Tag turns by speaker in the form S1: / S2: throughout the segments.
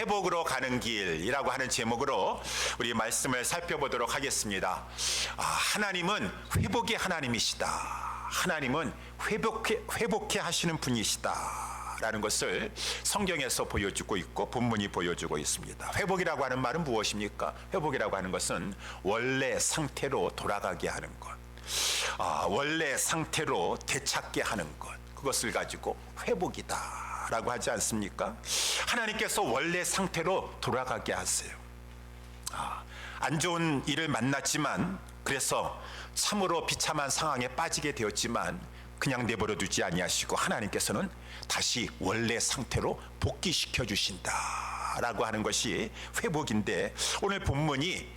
S1: 회복으로 가는 길이라고 하는 제목으로 우리 말씀을 살펴보도록 하겠습니다. 하나님은 회복의 하나님이시다. 하나님은 회복해 하시는 분이시다 라는 것을 성경에서 보여주고 있고 본문이 보여주고 있습니다. 회복이라고 하는 말은 무엇입니까? 회복이라고 하는 것은 원래 상태로 돌아가게 하는 것, 원래 상태로 되찾게 하는 것, 그것을 가지고 회복이다 라고 하지 않습니까? 하나님께서 원래 상태로 돌아가게 하세요. 안 좋은 일을 만났지만, 그래서 참으로 비참한 상황에 빠지게 되었지만 그냥 내버려 두지 아니하시고 하나님께서는 다시 원래 상태로 복귀시켜 주신다 라고 하는 것이 회복인데, 오늘 본문이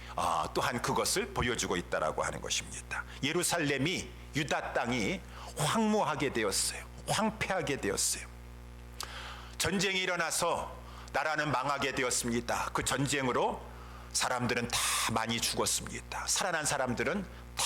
S1: 또한 그것을 보여주고 있다라고 하는 것입니다. 예루살렘이, 유다 땅이 황무하게 되었어요. 황폐하게 되었어요. 전쟁이 일어나서 나라는 망하게 되었습니다. 그 전쟁으로 사람들은 다 많이 죽었습니다. 살아난 사람들은 다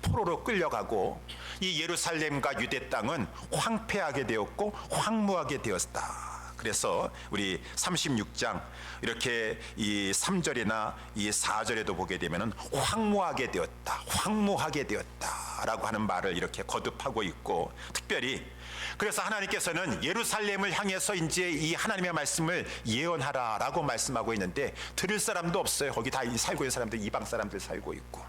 S1: 포로로 끌려가고, 이 예루살렘과 유대 땅은 황폐하게 되었고 황무하게 되었다. 그래서 우리 36장 이렇게 이 3절이나 이 4절에도 보게 되면은 황무하게 되었다, 황무하게 되었다 라고 하는 말을 이렇게 거듭하고 있고, 특별히 그래서 하나님께서는 예루살렘을 향해서 이제 이 하나님의 말씀을 예언하라 라고 말씀하고 있는데, 들을 사람도 없어요. 거기 다 살고 있는 사람들, 이방 사람들 살고 있고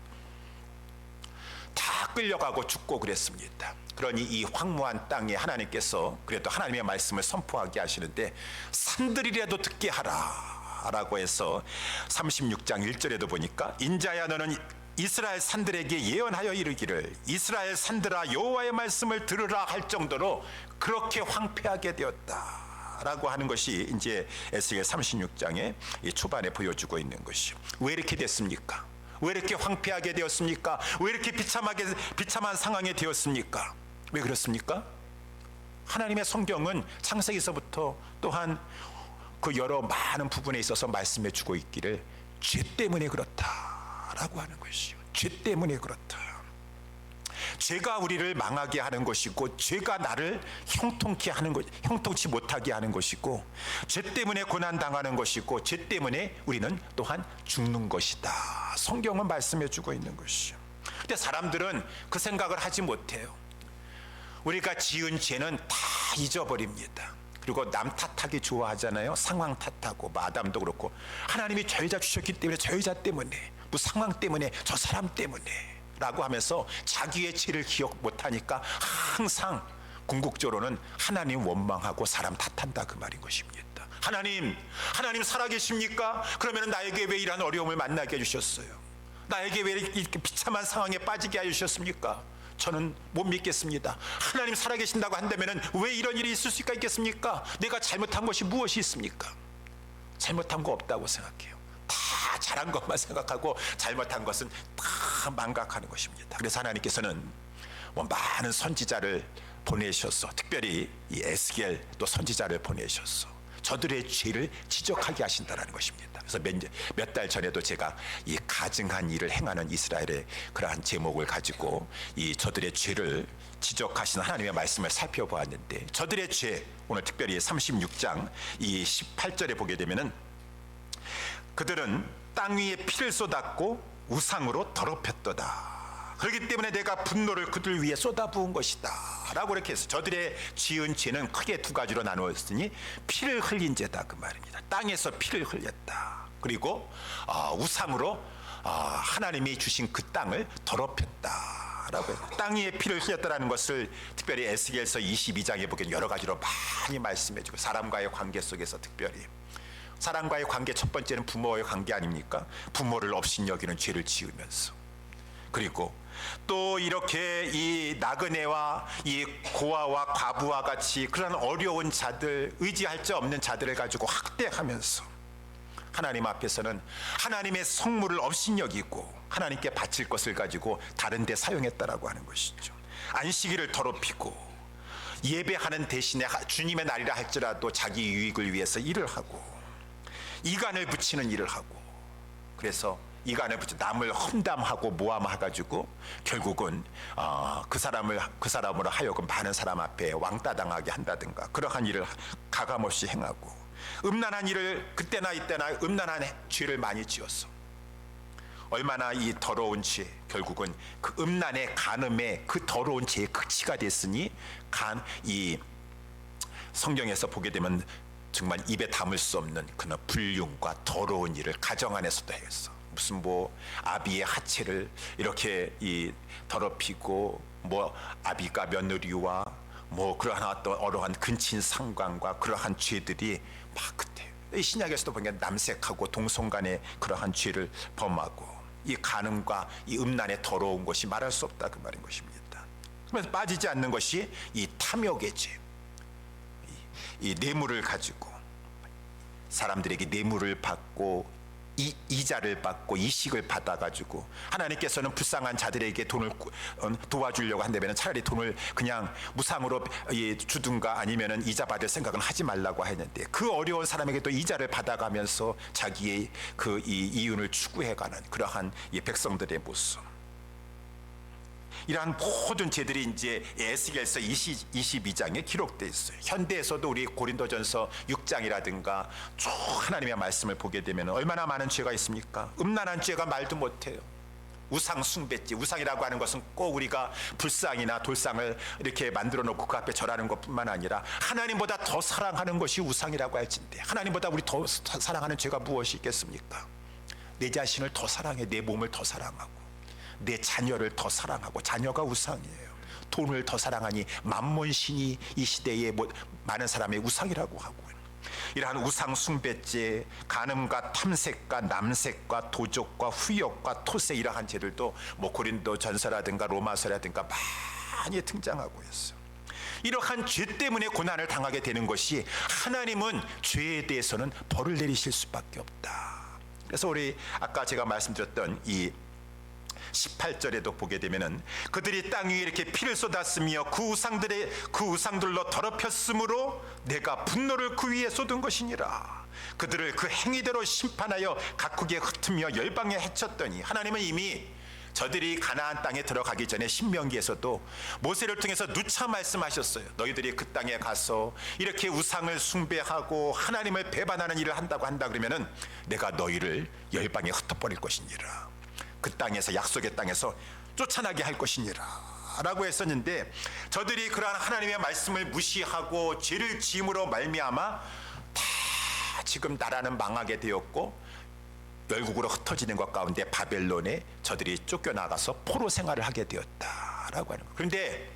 S1: 다 끌려가고 죽고 그랬습니다. 그러니 이 황무한 땅에 하나님께서 그래도 하나님의 말씀을 선포하게 하시는데, 산들이라도 듣게 하라 라고 해서 36장 1절에도 보니까, 인자야 너는 이스라엘 산들에게 예언하여 이르기를, 이스라엘 산들아 여호와의 말씀을 들으라 할 정도로 그렇게 황폐하게 되었다 라고 하는 것이 이제 에스겔 36장의 초반에 보여주고 있는 것이요. 왜 이렇게 됐습니까? 왜 이렇게 황폐하게 되었습니까? 왜 이렇게 비참한 상황에 되었습니까? 왜 그렇습니까? 하나님의 성경은 창세기서부터 또한 그 여러 많은 부분에 있어서 말씀해 주고 있기를, 죄 때문에 그렇다라고 하는 것이요. 죄 때문에 그렇다. 죄가 우리를 망하게 하는 것이고, 죄가 나를 형통케 하는 것, 형통치 못하게 하는 것이고, 죄 때문에 고난 당하는 것이고, 죄 때문에 우리는 또한 죽는 것이다. 성경은 말씀해 주고 있는 것이요. 근데 사람들은 그 생각을 하지 못해요. 우리가 지은 죄는 다 잊어버립니다. 그리고 남 탓하기 좋아하잖아요. 상황 탓하고, 아담도 그렇고, 하나님이 저 여자 주셨기 때문에, 저 여자 때문에, 뭐 상황 때문에, 저 사람 때문에 라고 하면서 자기의 죄를 기억 못하니까 항상 궁극적으로는 하나님 원망하고 사람 탓한다, 그 말인 것입니다. 하나님 살아계십니까? 그러면 나에게 왜 이런 어려움을 만나게 해주셨어요? 나에게 왜 이렇게 비참한 상황에 빠지게 해주셨습니까? 저는 못 믿겠습니다. 하나님 살아계신다고 한다면 왜 이런 일이 있을 수가 있겠습니까? 내가 잘못한 것이 무엇이 있습니까? 잘못한 거 없다고 생각해요. 다 잘한 것만 생각하고 잘못한 것은 다 망각하는 것입니다. 그래서 하나님께서는 많은 선지자를 보내셔서, 특별히 이 에스겔 또 선지자를 보내셔서 저들의 죄를 지적하게 하신다는 것입니다. 그래서 몇 달 전에도 제가 이 가증한 일을 행하는 이스라엘의 그러한 제목을 가지고 이 저들의 죄를 지적하시는 하나님의 말씀을 살펴보았는데, 저들의 죄, 오늘 특별히 36장 이 18절에 보게 되면은, 그들은 땅 위에 피를 쏟았고 우상으로 더럽혔도다. 그렇기 때문에 내가 분노를 그들 위에 쏟아부은 것이다 라고 이렇게 해서, 저들의 지은 죄는 크게 두 가지로 나누었으니 피를 흘린 죄다 그 말입니다. 땅에서 피를 흘렸다. 그리고 우상으로 하나님이 주신 그 땅을 더럽혔다 라고 해서, 땅 위에 피를 흘렸다라는 것을 특별히 에스겔서 22장에 보기엔 여러 가지로 많이 말씀해 주고, 사람과의 관계 속에서 특별히 사람과의 관계, 첫 번째는 부모와의 관계 아닙니까? 부모를 업신여기는 죄를 지으면서, 그리고 또 이렇게 이 나그네와 이 고아와 과부와 같이 그런 어려운 자들, 의지할 자 없는 자들을 가지고 학대하면서 하나님 앞에서는 하나님의 성물을 업신여기고 하나님께 바칠 것을 가지고 다른 데 사용했다라고 하는 것이죠. 안식일을 더럽히고, 예배하는 대신에 주님의 날이라 할지라도 자기 유익을 위해서 일을 하고, 이간을 붙이는 일을 하고, 그래서 이간을 붙여 남을 험담하고 모함해가지고 결국은 그 사람으로 하여금 많은 사람 앞에 왕따당하게 한다든가, 그러한 일을 가감없이 행하고, 음란한 일을 그때나 이때나 음란한 죄를 많이 지었어. 얼마나 이 더러운 죄, 결국은 그 음란의 간음의 그 더러운 죄의 극치가 됐으니 이 성경에서 보게 되면 정말 입에 담을 수 없는 그런 불륜과 더러운 일을 가정 안에서도 했어. 무슨 뭐 아비의 하체를 이렇게 이 더럽히고, 뭐 아비가 며느리와 뭐 그러한 어떤 어떠한 근친 상관과 그러한 죄들이 막 그때 이 신약에서도 보니까 남색하고 동성간의 그러한 죄를 범하고, 이 간음과 이 음란의 더러운 것이 말할 수 없다, 그 말인 것입니다. 그래서 빠지지 않는 것이 이 탐욕의 죄, 이 뇌물을 가지고 사람들에게 뇌물을 받고 이자를 받고 이식을 받아가지고, 하나님께서는 불쌍한 자들에게 돈을 도와주려고 한다면 차라리 돈을 그냥 무상으로 주든가 아니면은 이자 받을 생각은 하지 말라고 했는데, 그 어려운 사람에게 또 이자를 받아가면서 자기의 그 이윤을 추구해가는 그러한 이 백성들의 모습, 이러한 모든 죄들이 이제 에스겔서 22장에 기록되어 있어요. 현대에서도 우리 고린도전서 6장이라든가 쭉 하나님의 말씀을 보게 되면 얼마나 많은 죄가 있습니까? 음란한 죄가 말도 못해요. 우상 숭배죄, 우상이라고 하는 것은 꼭 우리가 불상이나 돌상을 이렇게 만들어 놓고 그 앞에 절하는 것뿐만 아니라 하나님보다 더 사랑하는 것이 우상이라고 할진데, 하나님보다 우리 더 사랑하는 죄가 무엇이 있겠습니까? 내 자신을 더 사랑해, 내 몸을 더 사랑하고 내 자녀를 더 사랑하고, 자녀가 우상이에요. 돈을 더 사랑하니 만몬신이 이 시대에 많은 사람의 우상이라고 하고, 이러한 우상 숭배죄, 간음과 탐색과 남색과 도적과 후욕과 토세, 이러한 죄들도 뭐 고린도 전서라든가 로마서라든가 많이 등장하고 있어요. 이러한 죄 때문에 고난을 당하게 되는 것이, 하나님은 죄에 대해서는 벌을 내리실 수밖에 없다. 그래서 우리 아까 제가 말씀드렸던 이 18절에도 보게 되면은 그들이 땅 위에 이렇게 피를 쏟았으며 그 우상들로 더럽혔으므로 내가 분노를 그 위에 쏟은 것이니라. 그들을 그 행위대로 심판하여 각국에 흩으며 열방에 해쳤더니, 하나님은 이미 저들이 가나안 땅에 들어가기 전에 신명기에서도 모세를 통해서 누차 말씀하셨어요. 너희들이 그 땅에 가서 이렇게 우상을 숭배하고 하나님을 배반하는 일을 한다 그러면은 내가 너희를 열방에 흩어버릴 것이니라. 그 땅에서, 약속의 땅에서 쫓아나게 할 것이니라 라고 했었는데, 저들이 그러한 하나님의 말씀을 무시하고 죄를 지음으로 말미암아 다 지금 나라는 망하게 되었고, 열국으로 흩어지는 것 가운데 바벨론에 저들이 쫓겨나가서 포로 생활을 하게 되었다라고 하는 거예요. 그런데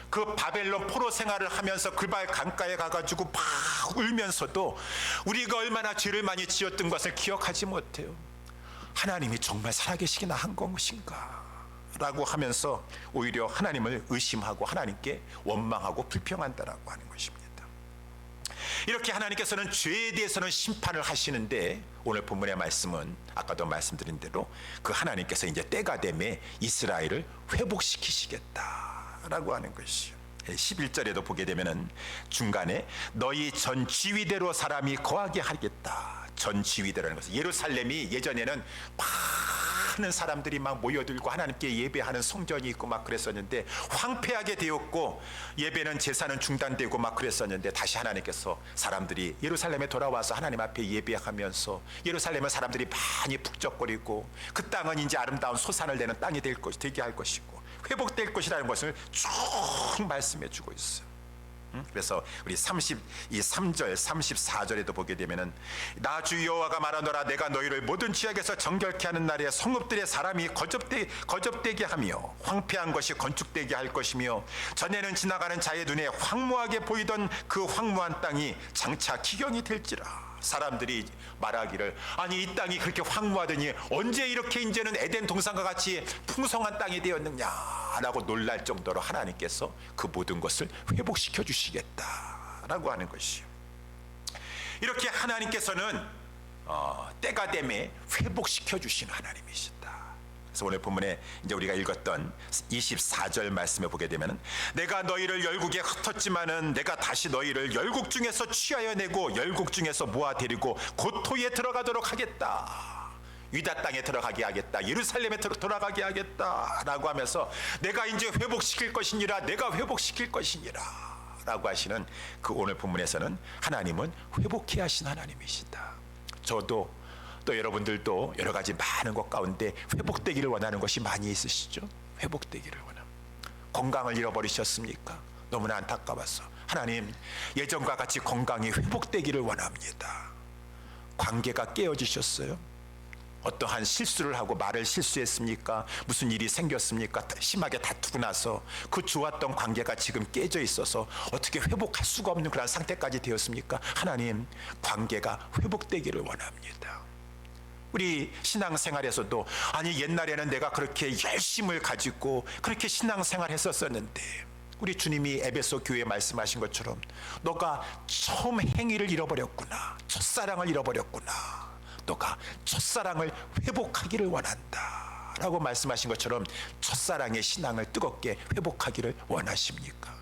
S1: 그 바벨론 포로 생활을 하면서 글발 강가에 가가지고 막 울면서도 우리가 얼마나 죄를 많이 지었던 것을 기억하지 못해요. 하나님이 정말 살아계시기나 한 것인가 라고 하면서 오히려 하나님을 의심하고 하나님께 원망하고 불평한다라고 하는 것입니다. 이렇게 하나님께서는 죄에 대해서는 심판을 하시는데, 오늘 본문의 말씀은 아까도 말씀드린 대로 그 하나님께서 이제 때가 되매 이스라엘을 회복시키시겠다라고 하는 것이요. 11절에도 보게 되면은 중간에 너희 전 지위대로 사람이 거하게 하겠다. 전 지위대라는 것은, 예루살렘이 예전에는 많은 사람들이 막 모여들고 하나님께 예배하는 성전이 있고 막 그랬었는데, 황폐하게 되었고 예배는 제사는 중단되고 막 그랬었는데, 다시 하나님께서 사람들이 예루살렘에 돌아와서 하나님 앞에 예배하면서 예루살렘은 사람들이 많이 북적거리고 그 땅은 이제 아름다운 소산을 내는 땅이 되게 할 것이고 회복될 것이라는 것을 쭉 말씀해 주고 있어요. 그래서 우리 3절 34절에도 보게 되면은 나 주 여호와가 말하노라, 내가 너희를 모든 지역에서 정결케 하는 날에 성읍들의 사람이 거접되게 하며 황폐한 것이 건축되게 할 것이며, 전에는 지나가는 자의 눈에 황무하게 보이던 그 황무한 땅이 장차 기경이 될지라. 사람들이 말하기를, 아니 이 땅이 그렇게 황무하더니 언제 이렇게 이제는 에덴 동산과 같이 풍성한 땅이 되었느냐라고 놀랄 정도로 하나님께서 그 모든 것을 회복시켜 주시겠다라고 하는 것이요. 이렇게 하나님께서는 때가 되매 회복시켜 주시는 하나님이시다. 그래서 오늘 본문에 이제 우리가 읽었던 24절 말씀에 보게 되면, 내가 너희를 열국에 흩었지만은 내가 다시 너희를 열국 중에서 취하여 내고 열국 중에서 모아 데리고 고토에 들어가도록 하겠다. 유다 땅에 들어가게 하겠다. 예루살렘에 돌아가게 하겠다 라고 하면서 내가 이제 회복시킬 것이니라, 내가 회복시킬 것이니라 라고 하시는 그 오늘 본문에서는 하나님은 회복케 하신 하나님이시다. 저도 또 여러분들도 여러 가지 많은 것 가운데 회복되기를 원하는 것이 많이 있으시죠? 회복되기를 원합니다. 건강을 잃어버리셨습니까? 너무나 안타까워서 하나님, 예전과 같이 건강이 회복되기를 원합니다. 관계가 깨어지셨어요? 어떠한 실수를 하고 말을 실수했습니까? 무슨 일이 생겼습니까? 심하게 다투고 나서 그 좋았던 관계가 지금 깨져 있어서 어떻게 회복할 수가 없는 그런 상태까지 되었습니까? 하나님, 관계가 회복되기를 원합니다. 우리 신앙생활에서도 아니 옛날에는 내가 그렇게 열심을 가지고 그렇게 신앙생활 했었었는데 우리 주님이 에베소 교회에 말씀하신 것처럼 너가 처음 행위를 잃어버렸구나. 첫사랑을 잃어버렸구나. 너가 첫사랑을 회복하기를 원한다 라고 말씀하신 것처럼 첫사랑의 신앙을 뜨겁게 회복하기를 원하십니까?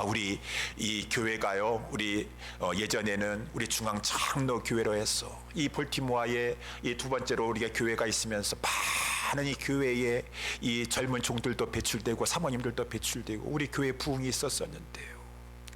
S1: 우리 이 교회가요, 우리 예전에는 우리 중앙장로교회로 해서 이 볼티모어에 이 두 번째로 우리가 교회가 있으면서 많은 이 교회에 이 젊은 종들도 배출되고 사모님들도 배출되고 우리 교회 부흥이 있었었는데요.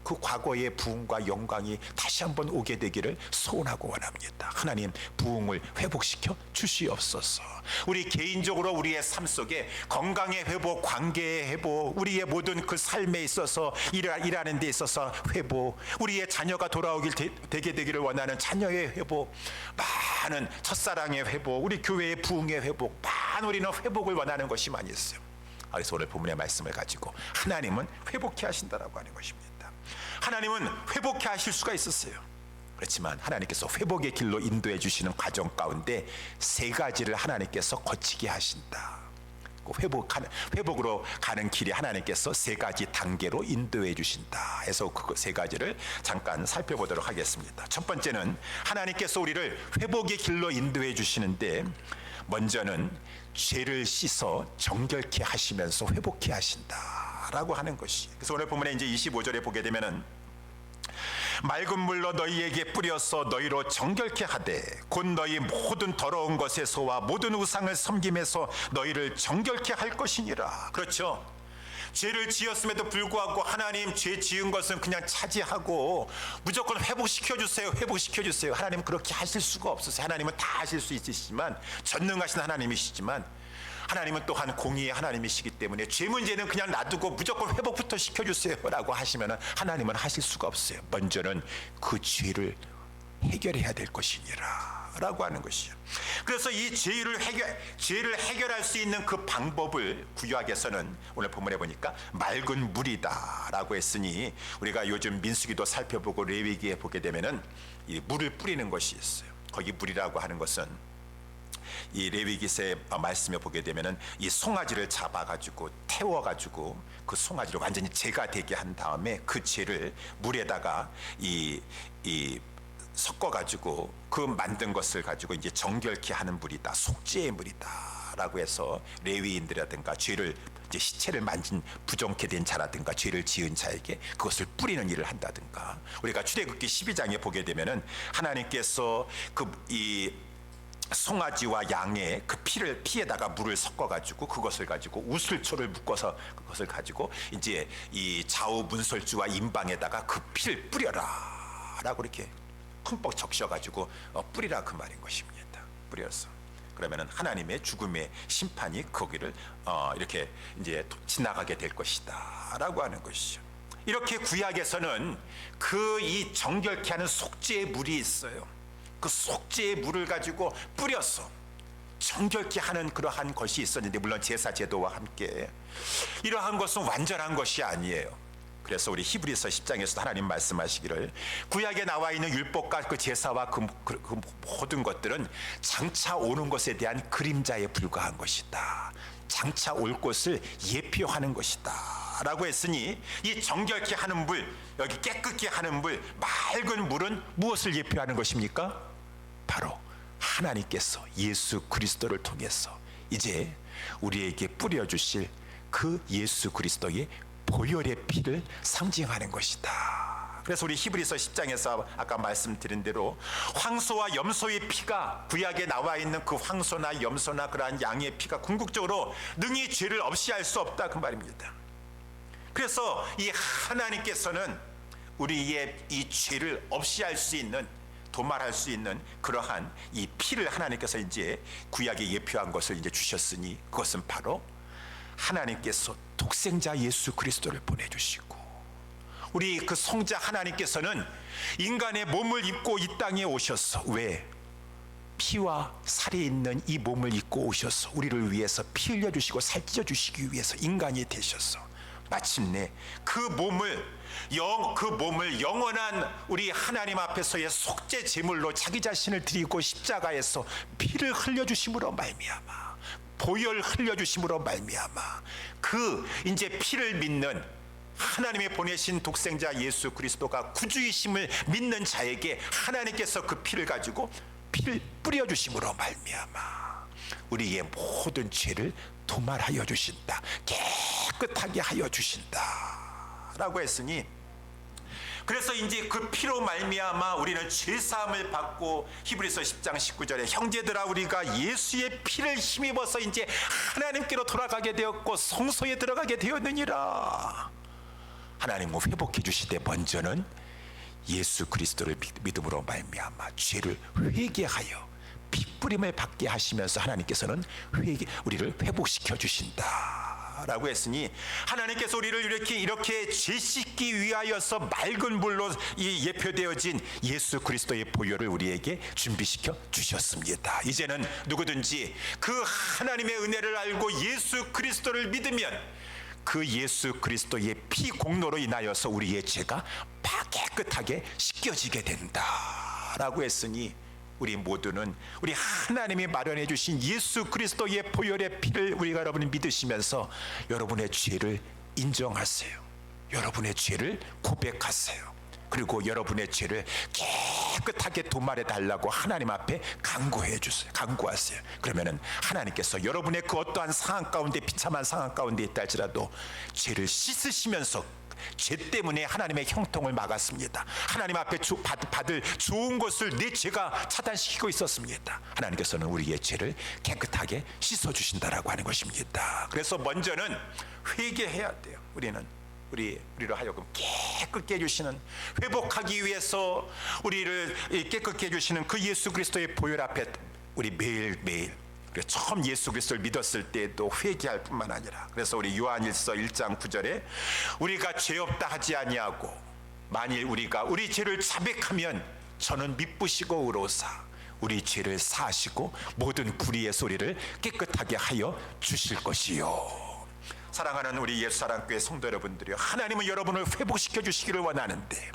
S1: 그 과거의 부흥과 영광이 다시 한번 오게 되기를 소원하고 원합니다. 하나님, 부흥을 회복시켜 주시옵소서. 우리 개인적으로 우리의 삶 속에 건강의 회복, 관계의 회복, 우리의 모든 그 삶에 있어서 일하는 데 있어서 회복, 우리의 자녀가 돌아오길 되게 되기를 원하는 자녀의 회복, 많은 첫사랑의 회복, 우리 교회의 부흥의 회복, 많은 우리는 회복을 원하는 것이 많이 있어요. 그래서 오늘 본문의 말씀을 가지고 하나님은 회복케 하신다라고 하는 것입니다. 하나님은 회복케 하실 수가 있었어요. 그렇지만 하나님께서 회복의 길로 인도해 주시는 과정 가운데 세 가지를 하나님께서 거치게 하신다. 회복으로 가는 길에 하나님께서 세 가지 단계로 인도해 주신다 해서 그 세 가지를 잠깐 살펴보도록 하겠습니다. 첫 번째는 하나님께서 우리를 회복의 길로 인도해 주시는데 먼저는 죄를 씻어 정결케 하시면서 회복케 하신다라고 하는 것이. 그래서 오늘 본문에 이제 25절에 보게 되면은 맑은 물로 너희에게 뿌려서 너희로 정결케 하되 곧 너희 모든 더러운 것에서와 모든 우상을 섬김에서 너희를 정결케 할 것이니라. 그렇죠? 죄를 지었음에도 불구하고 하나님, 죄 지은 것은 그냥 차지하고 무조건 회복시켜 주세요, 회복시켜 주세요. 하나님 그렇게 하실 수가 없으세요. 하나님은 다 하실 수 있으시지만, 전능하신 하나님이시지만 하나님은 또한 공의의 하나님이시기 때문에 죄 문제는 그냥 놔두고 무조건 회복부터 시켜주세요 라고 하시면 하나님은 하실 수가 없어요. 먼저는 그 죄를 해결해야 될 것이니라 라고 하는 것이요. 그래서 이 죄를 해결할 수 있는 그 방법을 구약에서는 오늘 본문에 보니까 맑은 물이다 라고 했으니, 우리가 요즘 민수기도 살펴보고 레위기에 보게 되면은 이 물을 뿌리는 것이 있어요. 거기 물이라고 하는 것은 이 레위기서의 말씀에 보게 되면은 이 송아지를 잡아가지고 태워가지고 그 송아지를 완전히 재가 되게 한 다음에 그 재를 물에다가 섞어가지고 그 만든 것을 가지고 이제 정결케 하는 물이다, 속죄의 물이다라고 해서 레위인들이라든가 죄를 이제 시체를 만진 부정케 된 자라든가 죄를 지은 자에게 그것을 뿌리는 일을 한다든가, 우리가 출애굽기 12장에 보게 되면은 하나님께서 이 송아지와 양의 그 피에다가 물을 섞어가지고 그것을 가지고 우슬초를 묶어서 그것을 가지고 이제 이 좌우 문설주와 임방에다가 그 피를 뿌려라라고 이렇게 흠뻑 적셔가지고 뿌리라 그 말인 것입니다. 뿌려서 그러면은 하나님의 죽음의 심판이 거기를 이렇게 이제 지나가게 될 것이다라고 하는 것이죠. 이렇게 구약에서는 그 이 정결케 하는 속죄의 물이 있어요. 그 속죄의 물을 가지고 뿌려서 정결케 하는 그러한 것이 있었는데, 물론 제사 제도와 함께 이러한 것은 완전한 것이 아니에요. 그래서 우리 히브리서 10장에서도 하나님 말씀하시기를 구약에 나와 있는 율법과 그 제사와 그 모든 것들은 장차 오는 것에 대한 그림자에 불과한 것이다. 장차 올 것을 예표하는 것이다 라고 했으니, 이 정결케 하는 물, 여기 깨끗게 하는 물, 맑은 물은 무엇을 예표하는 것입니까? 바로 하나님께서 예수 그리스도를 통해서 이제 우리에게 뿌려주실 그 예수 그리스도의 보혈의 피를 상징하는 것이다. 그래서 우리 히브리서 10장에서 아까 말씀드린 대로 황소와 염소의 피가, 구약에 나와 있는 그 황소나 염소나 그러한 양의 피가 궁극적으로 능히 죄를 없이 할 수 없다 그 말입니다. 그래서 이 하나님께서는 우리의 이 죄를 없이 할 수 있는, 도말할 수 있는 그러한 이 피를 하나님께서 이제 구약에 예표한 것을 이제 주셨으니, 그것은 바로 하나님께서 독생자 예수 그리스도를 보내주시고, 우리 그 성자 하나님께서는 인간의 몸을 입고 이 땅에 오셔서, 왜? 피와 살이 있는 이 몸을 입고 오셔서 우리를 위해서 피 흘려주시고 살 찢어주시기 위해서 인간이 되셔서 마침내 그 몸을 영원한 우리 하나님 앞에서의 속죄 제물로 자기 자신을 드리고 십자가에서 피를 흘려주심으로 말미암아, 보혈 흘려주심으로 말미암아, 그 이제 피를 믿는 하나님이 보내신 독생자 예수 그리스도가 구주이심을 믿는 자에게 하나님께서 그 피를 가지고 피를 뿌려주심으로 말미암아 우리의 모든 죄를 도말하여 주신다, 깨끗하게 하여 주신다 라고 했으니, 그래서 이제 그 피로 말미암아 우리는 죄사함을 받고, 히브리서 10장 19절에 형제들아 우리가 예수의 피를 힘입어서 이제 하나님께로 돌아가게 되었고 성소에 들어가게 되었느니라. 하나님은 회복해 주시되 먼저는 예수 그리스도를 믿음으로 말미암아 죄를 회개하여 핏부림을 받게 하시면서 하나님께서는 우리를 회복시켜 주신다라고 했으니, 하나님께서 우리를 이렇게 죄 씻기 위하여서 맑은 물로 예표되어진 예수 그리스도의 보혈을 우리에게 준비시켜 주셨습니다. 이제는 누구든지 그 하나님의 은혜를 알고 예수 그리스도를 믿으면 그 예수 그리스도의 피 공로로 인하여서 우리의 죄가 깨끗하게 씻겨지게 된다라고 했으니, 우리 모두는 우리 하나님이 마련해 주신 예수 그리스도의 보혈의 피를 우리가 여러분이 믿으시면서 여러분의 죄를 인정하세요. 여러분의 죄를 고백하세요. 그리고 여러분의 죄를 깨끗하게 도말해 달라고 하나님 앞에 간구하세요. 그러면은 하나님께서 여러분의 그 어떠한 상황 가운데, 비참한 상황 가운데 있다 할지라도 죄를 씻으시면서, 죄 때문에 하나님의 형통을 막았습니다. 하나님 앞에 받을 좋은 것을 내 죄가 차단시키고 있었습니다. 하나님께서는 우리의 죄를 깨끗하게 씻어주신다라고 하는 것입니다. 그래서 먼저는 회개해야 돼요. 우리로 하여금 깨끗게 해주시는, 회복하기 위해서 우리를 깨끗게 해주시는 그 예수 그리스도의 보혈 앞에 우리 매일매일, 처음 예수 그리스도를 믿었을 때도 회개할 뿐만 아니라, 그래서 우리 요한일서 1장 9절에 우리가 죄 없다 하지 아니하고 만일 우리가 우리 죄를 자백하면 저는 미쁘시고 의로사 우리 죄를 사하시고 모든 불의의 소리를 깨끗하게 하여 주실 것이요. 사랑하는 우리 예수사랑교회 성도 여러분들이요, 하나님은 여러분을 회복시켜 주시기를 원하는데,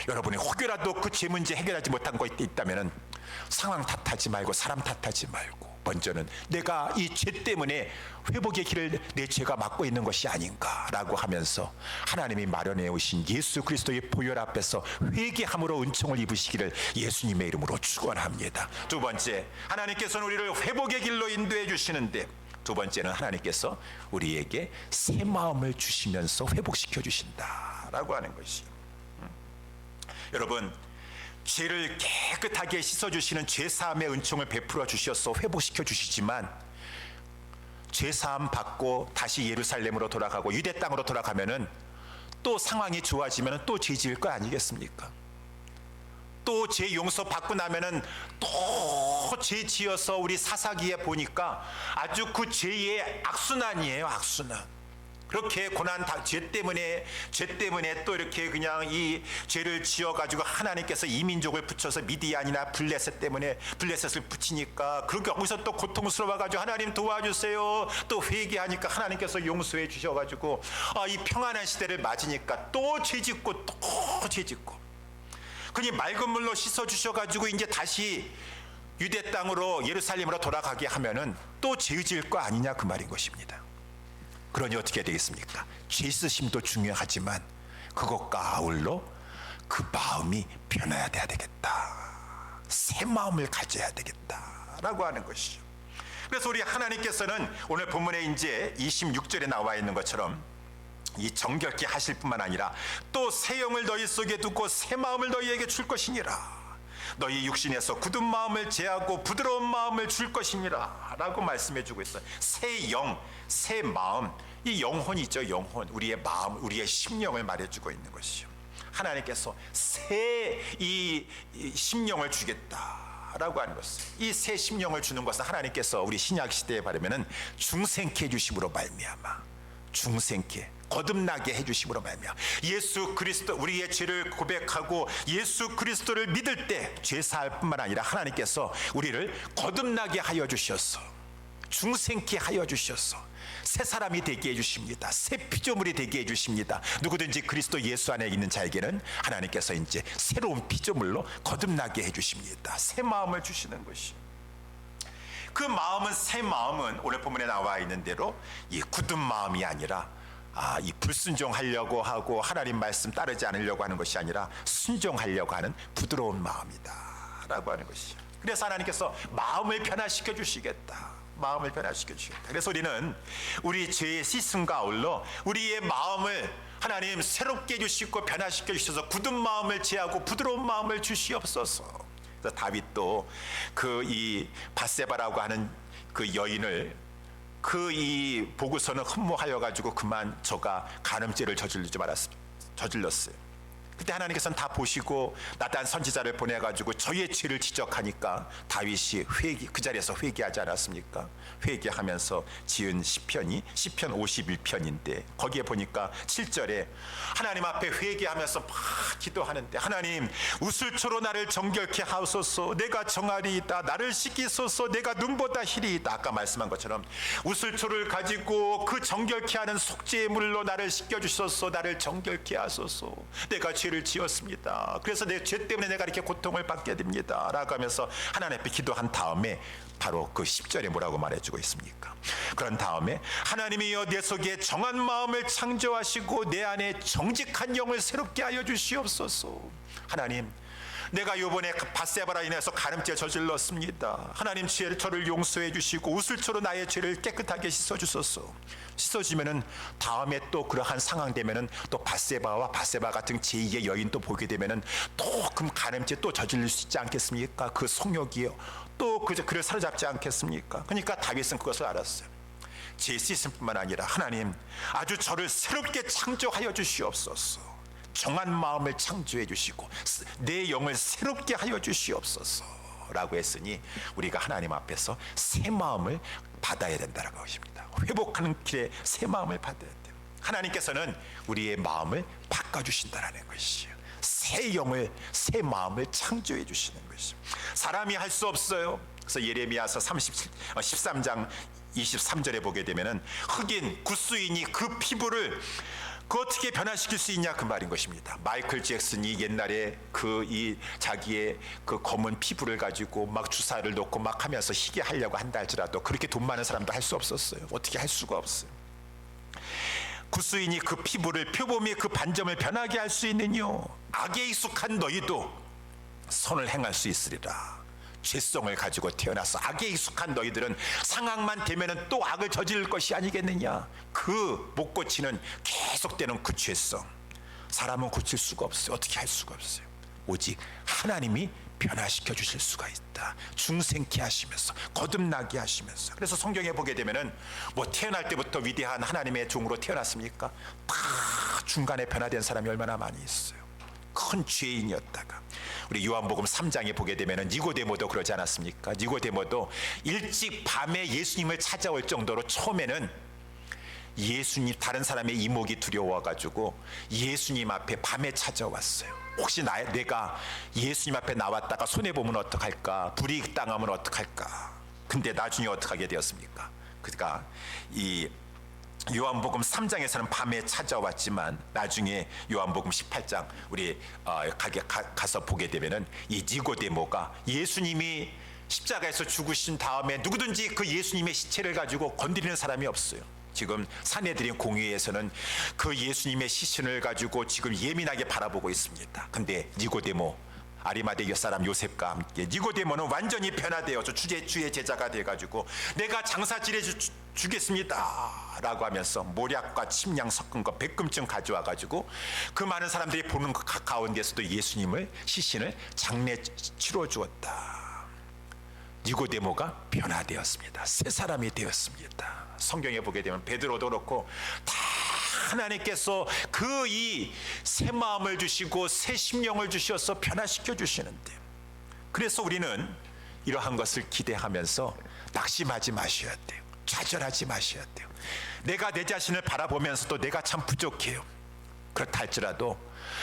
S1: 여러분이 혹여라도 그 죄 문제 해결하지 못한 거 있다면 상황 탓하지 말고 사람 탓하지 말고 먼저는 내가 이 죄 때문에 회복의 길을 내 죄가 막고 있는 것이 아닌가라고 하면서 하나님이 마련해 오신 예수 그리스도의 보혈 앞에서 회개함으로 은총을 입으시기를 예수님의 이름으로 축원합니다. 두 번째, 하나님께서는 우리를 회복의 길로 인도해 주시는데, 두 번째는 하나님께서 우리에게 새 마음을 주시면서 회복시켜 주신다라고 하는 것이요. 여러분, 죄를 깨끗하게 씻어주시는 죄사함의 은총을 베풀어 주셔서 회복시켜 주시지만, 죄사함 받고 다시 예루살렘으로 돌아가고 유대 땅으로 돌아가면은 또 상황이 좋아지면 또 죄 지을 거 아니겠습니까? 또 죄 용서 받고 나면은 또 죄 지어서 우리 사사기에 보니까 아주 그 죄의 악순환이에요. 악순환. 그렇게 고난 죄 때문에 또 이렇게 그냥 이 죄를 지어가지고 하나님께서 이민족을 붙여서 미디안이나 블레셋을 붙이니까 그렇게 거기서 또 고통스러워가지고 하나님 도와주세요. 또 회개하니까 하나님께서 용서해 주셔가지고 이 평안한 시대를 맞으니까 또 죄짓고 또 죄짓고. 그니 맑은 물로 씻어 주셔가지고 이제 다시 유대 땅으로 예루살렘으로 돌아가게 하면은 또 죄 지을 거 아니냐 그 말인 것입니다. 그러니 어떻게 되겠습니까? 죄 쓰심도 중요하지만 그것과 아울러 그 마음이 변해야 되겠다. 새 마음을 가져야 되겠다라고 하는 것이죠. 그래서 우리 하나님께서는 오늘 본문에 이제 26절에 나와 있는 것처럼 이 정결케 하실 뿐만 아니라 또 새 영을 너희 속에 두고 새 마음을 너희에게 줄 것이니라. 너희 육신에서 굳은 마음을 제하고 부드러운 마음을 줄 것이니라 라고 말씀해 주고 있어요. 새 영, 새 마음, 이 영혼이죠. 영혼, 우리의 마음, 우리의 심령을 말해주고 있는 것이죠. 하나님께서 새 이 심령을 주겠다라고 하는 것을, 이 새 심령을 주는 것은 하나님께서 우리 신약 시대에 바르면은 중생케 해주심으로 말미암아, 중생케 거듭나게 해주심으로 말미암아, 예수 그리스도, 우리의 죄를 고백하고 예수 그리스도를 믿을 때 죄 사할 뿐만 아니라 하나님께서 우리를 거듭나게 하여 주셔서, 중생케 하여 주셔서 새 사람이 되게 해주십니다. 새 피조물이 되게 해주십니다. 누구든지 그리스도 예수 안에 있는 자에게는 하나님께서 이제 새로운 피조물로 거듭나게 해주십니다. 새 마음을 주시는 것이, 그 마음은, 새 마음은 오늘 본문에 나와 있는 대로 이 굳은 마음이 아니라 이 불순종하려고 하고 하나님 말씀 따르지 않으려고 하는 것이 아니라 순종하려고 하는 부드러운 마음이다 라고 하는 것이죠. 그래서 하나님께서 마음을 변화시켜 주시겠다, 마음을 변화시켜 주시겠다. 그래서 우리는 우리 죄의 씻음과 아울러 우리의 마음을 하나님 새롭게 해주시고 변화시켜 주셔서 굳은 마음을 제하고 부드러운 마음을 주시옵소서. 그래서 다윗도 그 이 밧세바라고 하는 그 여인을 그 이 보고서는 흠모하여 가지고 그만 저가 간음죄를 저질렀어요. 그때 하나님께서는 다 보시고 나단 선지자를 보내가지고 저의 죄를 지적하니까 다윗이 그 자리에서 회개하지 않았습니까? 회개하면서 지은 시편이 시편 51편인데 거기에 보니까 7절에 하나님 앞에 회개하면서 막 기도하는데, 하나님 우슬초로 나를 정결케 하소서, 내가 정하리이다. 나를 씻기소서, 내가 눈보다 희리이다. 아까 말씀한 것처럼 우슬초를 가지고 그 정결케 하는 속죄의 물로 나를 씻겨주소서, 나를 정결케 하소서. 내가 죄를 지었습니다. 그래서 내 죄 때문에 내가 이렇게 고통을 받게 됩니다 라고 하면서 하나님 앞에 기도한 다음에 바로 그 10절에 뭐라고 말해주고 있습니까? 그런 다음에 하나님이여 내 속에 정한 마음을 창조하시고 내 안에 정직한 영을 새롭게 하여 주시옵소서. 하나님, 내가 요번에 밧세바라 인해서 간음죄 저질렀습니다. 하나님 저를 용서해 주시고 우슬초로 나의 죄를 깨끗하게 씻어주소서. 씻어주면은 다음에 또 그러한 상황 되면은 또 밧세바 같은 제2의 여인 또 보게 되면은 또 그 간음죄 또 저질릴 수 있지 않겠습니까? 그 성욕이요 또 그를 사로잡지 않겠습니까? 그러니까 다윗은 그것을 알았어요. 제 씻음뿐만 아니라 하나님 아주 저를 새롭게 창조하여 주시옵소서. 정한 마음을 창조해 주시고 내 영을 새롭게 하여 주시옵소서 라고 했으니 우리가 하나님 앞에서 새 마음을 받아야 된다는 것입니다. 회복하는 길에 새 마음을 받아야 돼요. 하나님께서는 우리의 마음을 바꿔주신다는 것이에요. 새 영을, 새 마음을 창조해 주시는 것이죠. 사람이 할 수 없어요. 그래서 예레미야서 13장 23절에 보게 되면은 흑인 구스인이 그 피부를 어떻게 변화시킬 수 있냐 그 말인 것입니다. 마이클 잭슨이 옛날에 자기의 그 검은 피부를 가지고 막 주사를 놓고 막 하면서 희게 하려고 한다 할지라도 그렇게 돈 많은 사람도 할 수 없었어요. 어떻게 할 수가 없어요. 구스인이 그 피부를, 표범이 그 반점을 변하게 할 수 있느뇨. 악에 익숙한 너희도 선을 행할 수 있으리라. 죄성을 가지고 태어나서 악에 익숙한 너희들은 상황만 되면은 또 악을 저지를 것이 아니겠느냐. 그 못 고치는 계속되는 그 죄성, 사람은 고칠 수가 없어요. 어떻게 할 수가 없어요. 오직 하나님이 변화시켜 주실 수가 있다. 중생케 하시면서 거듭나게 하시면서. 그래서 성경에 보게 되면은 뭐 태어날 때부터 위대한 하나님의 종으로 태어났습니까? 다 중간에 변화된 사람이 얼마나 많이 있어요. 큰 죄인이었다가 우리 요한복음 3장에 보게 되면은 니고데모도 그러지 않았습니까? 니고데모도 일찍 밤에 예수님을 찾아올 정도로 처음에는 예수님, 다른 사람의 이목이 두려워가지고 예수님 앞에 밤에 찾아왔어요. 혹시 내가 예수님 앞에 나왔다가 손해보면 어떡할까, 불이익 당하면 어떡할까. 근데 나중에 어떡하게 되었습니까? 그러니까 이 요한복음 3장에서는 밤에 찾아왔지만 나중에 요한복음 18장 우리 가서 보게 되면은 이 니고데모가 예수님이 십자가에서 죽으신 다음에 누구든지 그 예수님의 시체를 가지고 건드리는 사람이 없어요. 지금 사내들인 공회에서는 그 예수님의 시신을 가지고 지금 예민하게 바라보고 있습니다. 근데 니고데모, 아리마대 사람 요셉과 함께 니고데모는 완전히 변화되어서 주의 제자가 돼가지고 내가 장사질해 주겠습니다 라고 하면서 모략과 침량 섞은 거 100금쯤 가져와 가지고 그 많은 사람들이 보는 그 가운데서도 예수님을, 시신을 장례 치러 주었다. 니고데모가 변화되었습니다. 새 사람이 되었습니다. 성경에 보게 되면 베드로도 그렇고 다 하나님께서 그 이 새 마음을 주시고 새 심령을 주셔서 변화시켜 주시는데, 그래서 우리는 이러한 것을 기대하면서 낙심하지 마셔야 돼요. 좌절하지 마셔야 돼요. 내가 내 자신을 바라보면서도 내가 참 부족해요. 그렇다 할지라도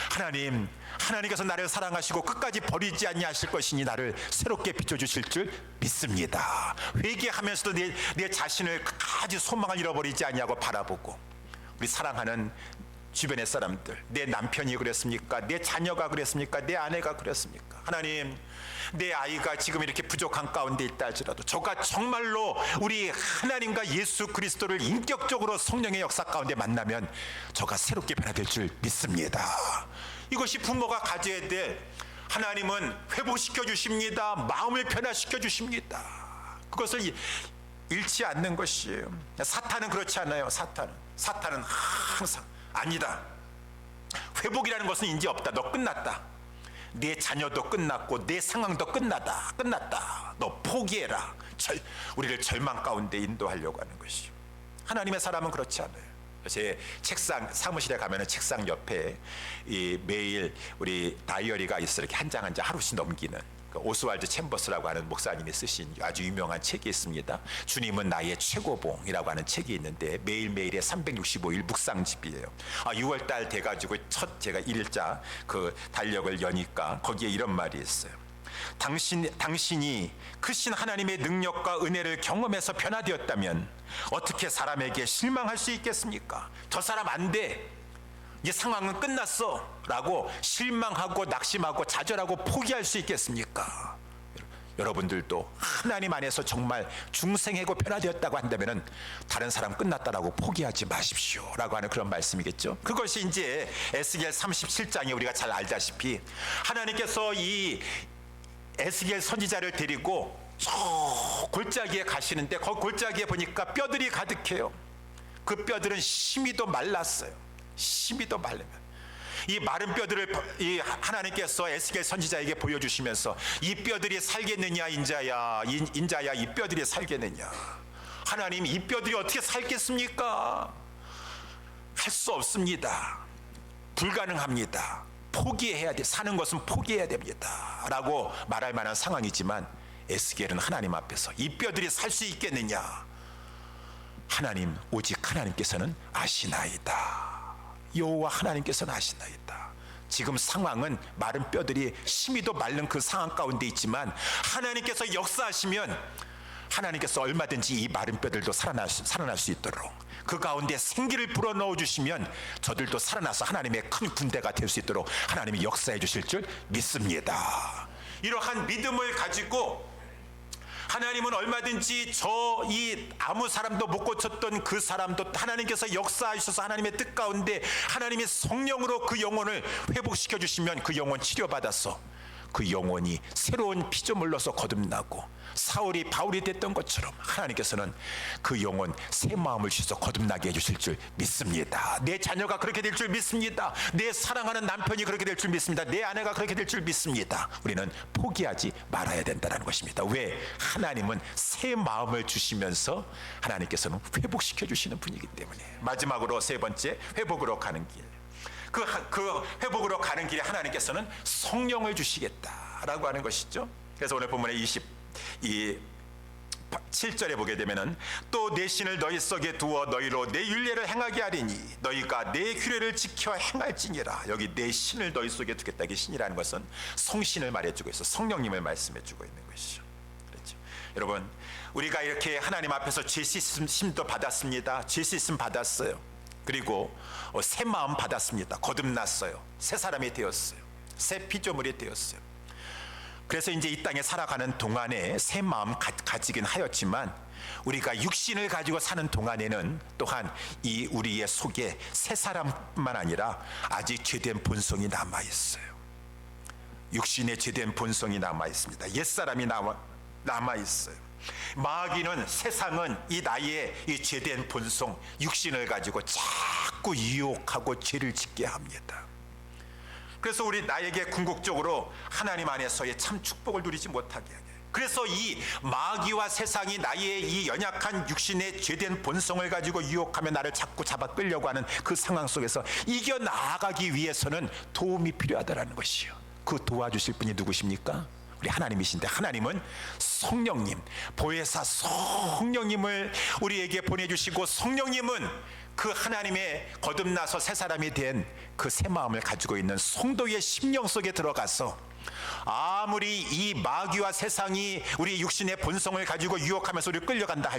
S1: 하나님께서 나를 사랑하시고 끝까지 버리지 아니하실 것이니 나를 새롭게 비춰주실 줄 믿습니다. 회개하면서도 내 자신을 끝까지 소망을 잃어버리지 아니하고 바라보고, 우리 사랑하는 주변의 사람들, 내 남편이 그랬습니까? 내 자녀가 그랬습니까? 내 아내가 그랬습니까? 하나님, 내 아이가 지금 이렇게 부족한 가운데 있다 할지라도 저가 정말로 우리 하나님과 예수 그리스도를 인격적으로 성령의 역사 가운데 만나면 저가 새롭게 변화될 줄 믿습니다. 이것이 부모가 가져야 될, 하나님은 회복시켜 주십니다. 마음을 변화시켜 주십니다. 그것을 잃지 않는 것이에요. 사탄은 그렇지 않아요. 사탄은 항상 아니다, 회복이라는 것은 이제 없다, 너 끝났다, 내 자녀도 끝났고 내 상황도 끝났다, 너 포기해라. 우리를 절망 가운데 인도하려고 하는 것이요. 하나님의 사람은 그렇지 않아요. 제 책상, 사무실에 가면은 책상 옆에 매일 우리 다이어리가 있어, 이렇게 한 장 한 장 하루씩 넘기는 오스왈드 챔버스라고 하는 목사님이 쓰신 아주 유명한 책이 있습니다. 주님은 나의 최고봉이라고 하는 책이 있는데 매일매일의 365일 묵상집이에요. 6월달 돼가지고 첫 제가 1일자 그 달력을 여니까 거기에 이런 말이 있어요. 당신이 크신 하나님의 능력과 은혜를 경험해서 변화되었다면 어떻게 사람에게 실망할 수 있겠습니까? 저 사람 안 돼, 이 상황은 끝났어 라고 실망하고 낙심하고 좌절하고 포기할 수 있겠습니까? 여러분들도 하나님 안에서 정말 중생이고 변화되었다고 한다면 다른 사람 끝났다라고 포기하지 마십시오 라고 하는 그런 말씀이겠죠. 그것이 이제 에스겔 37장에 우리가 잘 알다시피 하나님께서 이 에스겔 선지자를 데리고 저 골짜기에 가시는데, 거기 골짜기에 보니까 뼈들이 가득해요. 그 뼈들은 심이도 말랐어요. 심이도 말르면 이 마른 뼈들을 하나님께서 에스겔 선지자에게 보여주시면서 이 뼈들이 살겠느냐, 인자야 이 뼈들이 살겠느냐. 하나님, 이 뼈들이 어떻게 살겠습니까? 할 수 없습니다. 불가능합니다. 포기해야 돼. 사는 것은 포기해야 됩니다 라고 말할 만한 상황이지만 에스겔은 하나님 앞에서 이 뼈들이 살 수 있겠느냐, 하나님, 오직 하나님께서는 아시나이다. 여호와 하나님께서는 아시나이다. 지금 상황은 마른 뼈들이 심이도 마른 그 상황 가운데 있지만 하나님께서 역사하시면 하나님께서 얼마든지 이 마른 뼈들도 살아날 수 있도록 그 가운데 생기를 불어넣어 주시면 저들도 살아나서 하나님의 큰 군대가 될 수 있도록 하나님이 역사해 주실 줄 믿습니다. 이러한 믿음을 가지고 하나님은 얼마든지 아무 사람도 못 고쳤던 그 사람도 하나님께서 역사하셔서 하나님의 뜻 가운데 하나님의 성령으로 그 영혼을 회복시켜 주시면 그 영혼 치료받아서 그 영혼이 새로운 피조물로서 거듭나고 사울이 바울이 됐던 것처럼 하나님께서는 그 영혼 새 마음을 주셔서 거듭나게 해주실 줄 믿습니다. 내 자녀가 그렇게 될 줄 믿습니다. 내 사랑하는 남편이 그렇게 될 줄 믿습니다. 내 아내가 그렇게 될 줄 믿습니다. 우리는 포기하지 말아야 된다는 것입니다. 왜? 하나님은 새 마음을 주시면서 하나님께서는 회복시켜 주시는 분이기 때문에. 마지막으로 세 번째, 회복으로 가는 길. 그 회복으로 가는 길에 하나님께서는 성령을 주시겠다라고 하는 것이죠. 그래서 오늘 본문의 7절에 보게 되면은 또 내 신을 너희 속에 두어 너희로 내 율례를 행하게 하리니 너희가 내 규례를 지켜 행할지니라. 여기 내 신을 너희 속에 두겠다. 이 신이라는 것은 성신을 말해주고 있어, 성령님을 말씀해주고 있는 것이죠. 그렇죠. 여러분, 우리가 이렇게 하나님 앞에서 죄 씻음도 받았습니다. 죄 씻음 받았어요. 그리고 새 마음 받았습니다. 거듭났어요. 새 사람이 되었어요. 새 피조물이 되었어요. 그래서 이제 이 땅에 살아가는 동안에 새 마음 가지긴 하였지만 우리가 육신을 가지고 사는 동안에는 또한 이 우리의 속에 새 사람뿐만 아니라 아직 죄된 본성이 남아 있어요. 육신의 죄된 본성이 남아 있습니다. 옛사람이 남아 있어요. 마귀는, 세상은 이 나의 이 죄된 본성, 육신을 가지고 자꾸 유혹하고 죄를 짓게 합니다. 그래서 우리 나에게 궁극적으로 하나님 안에서의 참 축복을 누리지 못하게 하게. 그래서 이 마귀와 세상이 나의 이 연약한 육신의 죄된 본성을 가지고 유혹하며 나를 자꾸 잡아 끌려고 하는 그 상황 속에서 이겨나가기 위해서는 도움이 필요하다는 것이요. 그 도와주실 분이 누구십니까? 우리 하나님이신데, 하나님은 성령님, 보혜사 성령님을 우리에게 보내주시고, 성령님은 그 하나님의 거듭나서 새 사람이 된 그 새 마음을 가지고 있는 성도의 심령 속에 들어가서 아무리 이 마귀와 세상이 우리 육신의 본성을 가지고 유혹하면서 우리를 끌고 간다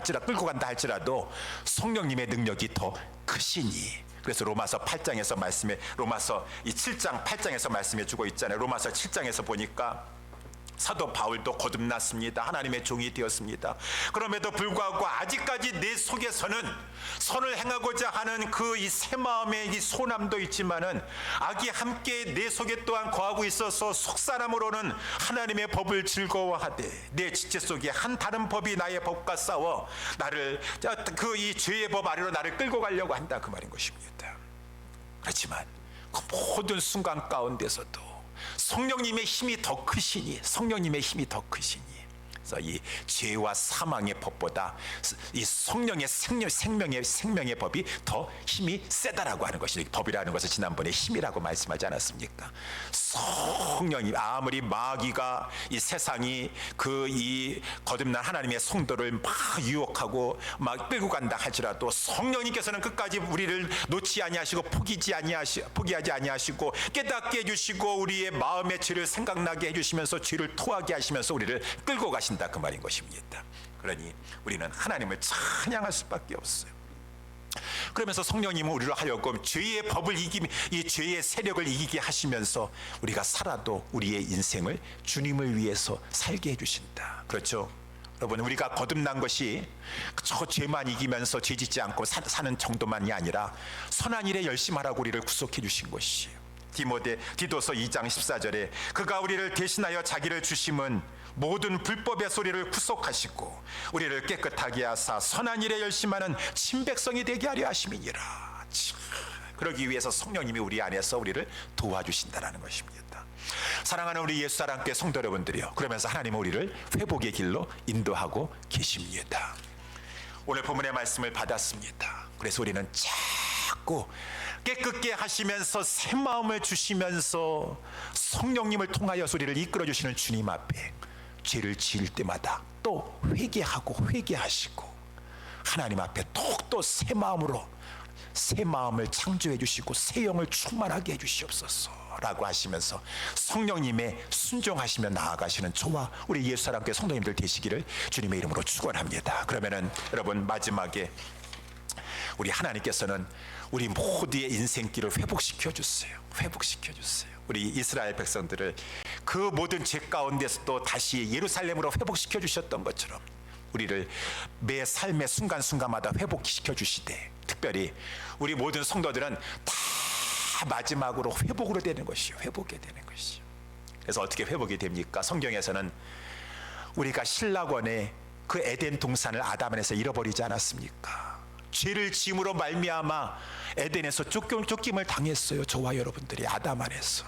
S1: 할지라도 성령님의 능력이 더 크시니, 그래서 로마서 8장에서 말씀해, 로마서 이 7장 8장에서 말씀해 주고 있잖아요. 로마서 7장에서 보니까 사도 바울도 거듭났습니다. 하나님의 종이 되었습니다. 그럼에도 불구하고 아직까지 내 속에서는 선을 행하고자 하는 그 이 새 마음의 이 소남도 있지만은 악이 함께 내 속에 또한 거하고 있어서 속사람으로는 하나님의 법을 즐거워하되 내 지체 속에 한 다른 법이 나의 법과 싸워 나를 그 이 죄의 법 아래로 나를 끌고 가려고 한다, 그 말인 것입니다. 그렇지만 그 모든 순간 가운데서도 성령님의 힘이 더 크시니, 성령님의 힘이 더 크시니, 그래서 이 죄와 사망의 법보다 이 성령의 생명의 법이 더 힘이 세다라고 하는 것이, 법이라는 것을 지난번에 힘이라고 말씀하지 않았습니까? 성령이 아무리 마귀가 이 세상이 그 이 거듭난 하나님의 성도를 막 유혹하고 막 끌고 간다 할지라도 성령님께서는 끝까지 우리를 놓지 아니하시고 포기하지 아니하시고 깨닫게 해주시고 우리의 마음의 죄를 생각나게 해주시면서 죄를 토하게 하시면서 우리를 끌고 가신다, 그 말인 것입니다. 그러니 우리는 하나님을 찬양할 수밖에 없어요. 그러면서 성령님은 우리로 하여금 죄의 법을 이 죄의 세력을 이기게 하시면서 우리가 살아도 우리의 인생을 주님을 위해서 살게 해주신다. 그렇죠? 여러분, 우리가 거듭난 것이 저 죄만 이기면서 죄 짓지 않고 사는 정도만이 아니라 선한 일에 열심하라고 우리를 구속해 주신 것이에요. 디도서 2장 14절에 그가 우리를 대신하여 자기를 주심은 모든 불법의 소리를 구속하시고 우리를 깨끗하게 하사 선한 일에 열심하는 친백성이 되게 하려 하심이니라. 그러기 위해서 성령님이 우리 안에서 우리를 도와주신다는 것입니다. 사랑하는 우리 예수 사랑교회 성도 여러분들이요, 그러면서 하나님은 우리를 회복의 길로 인도하고 계십니다. 오늘 본문의 말씀을 받았습니다. 그래서 우리는 자꾸 깨끗게 하시면서 새 마음을 주시면서 성령님을 통하여 우리를 이끌어 주시는 주님 앞에 죄를 지을 때마다 또 회개하시고 하나님 앞에 또 새 마음으로 새 마음을 창조해 주시고 새 영을 충만하게 해 주시옵소서 라고 하시면서 성령님의 순종하시며 나아가시는 저와 우리 예수 사랑교회 성도님들 되시기를 주님의 이름으로 축원합니다. 그러면은 여러분, 마지막에 우리 하나님께서는 우리 모두의 인생길을 회복시켜 주세요. 우리 이스라엘 백성들을 그 모든 죄 가운데서도 다시 예루살렘으로 회복시켜 주셨던 것처럼 우리를 매 삶의 순간순간마다 회복시켜 주시되, 특별히 우리 모든 성도들은 다 마지막으로 회복으로 되는 것이요, 회복이 되는 것이요. 그래서 어떻게 회복이 됩니까? 성경에서는 우리가 신락원의 그 에덴 동산을 아담 안에서 잃어버리지 않았습니까? 죄를 지음으로 말미암아 에덴에서 쫓김을 당했어요. 저와 여러분들이 아담 안에서.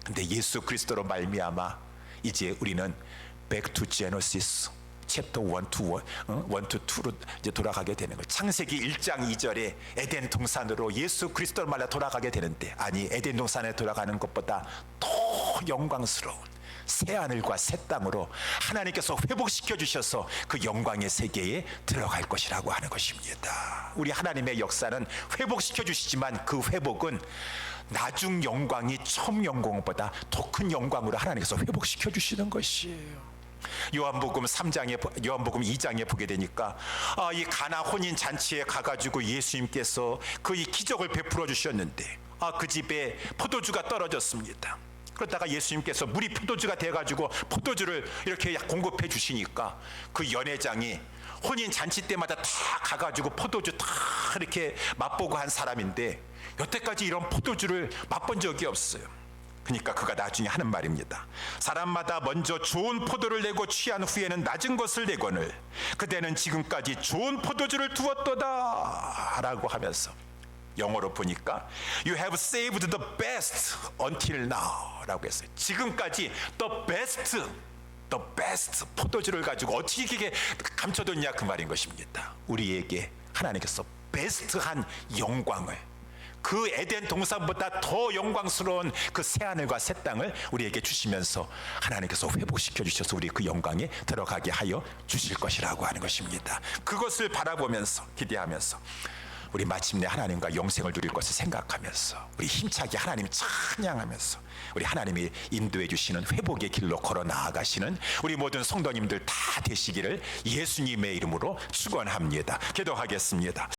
S1: 근데 예수 그리스도로 말미암아 이제 우리는 back to Genesis 챕터 1 to 2로 이제 돌아가게 되는 거예요. 창세기 1장 2절에 에덴 동산으로 예수 그리스도를 말려 돌아가게 되는데, 아니, 에덴 동산에 돌아가는 것보다 더 영광스러운 새 하늘과 새 땅으로 하나님께서 회복시켜 주셔서 그 영광의 세계에 들어갈 것이라고 하는 것입니다. 우리 하나님의 역사는 회복시켜 주시지만 그 회복은 나중 영광이 처음 영광보다 더 큰 영광으로 하나님께서 회복시켜 주시는 것이에요. 요한복음 2장에 보게 되니까 이 가나 혼인 잔치에 가가지고 예수님께서 그 이 기적을 베풀어 주셨는데 그 집에 포도주가 떨어졌습니다. 그러다가 예수님께서 물이 포도주가 돼가지고 포도주를 이렇게 공급해 주시니까 그 연회장이 혼인 잔치 때마다 다 가가지고 포도주 다 이렇게 맛보고 한 사람인데 여태까지 이런 포도주를 맛본 적이 없어요. 그러니까 그가 나중에 하는 말입니다. 사람마다 먼저 좋은 포도를 내고 취한 후에는 낮은 것을 내거늘 그대는 지금까지 좋은 포도주를 두었도다 라고 하면서, 영어로 보니까 You have saved the best until now 라고 했어요. 지금까지 the best, the best 포도주를 가지고 어떻게 이게 감춰뒀냐 그 말인 것입니다. 우리에게 하나님께서 베스트한 영광을, 그 에덴 동산보다 더 영광스러운 그 새하늘과 새 땅을 우리에게 주시면서 하나님께서 회복시켜 주셔서 우리 그 영광에 들어가게 하여 주실 것이라고 하는 것입니다. 그것을 바라보면서 기대하면서 우리 마침내 하나님과 영생을 누릴 것을 생각하면서 우리 힘차게 하나님 찬양하면서 우리 하나님이 인도해 주시는 회복의 길로 걸어 나아가시는 우리 모든 성도님들 다 되시기를 예수님의 이름으로 축원합니다. 기도하겠습니다.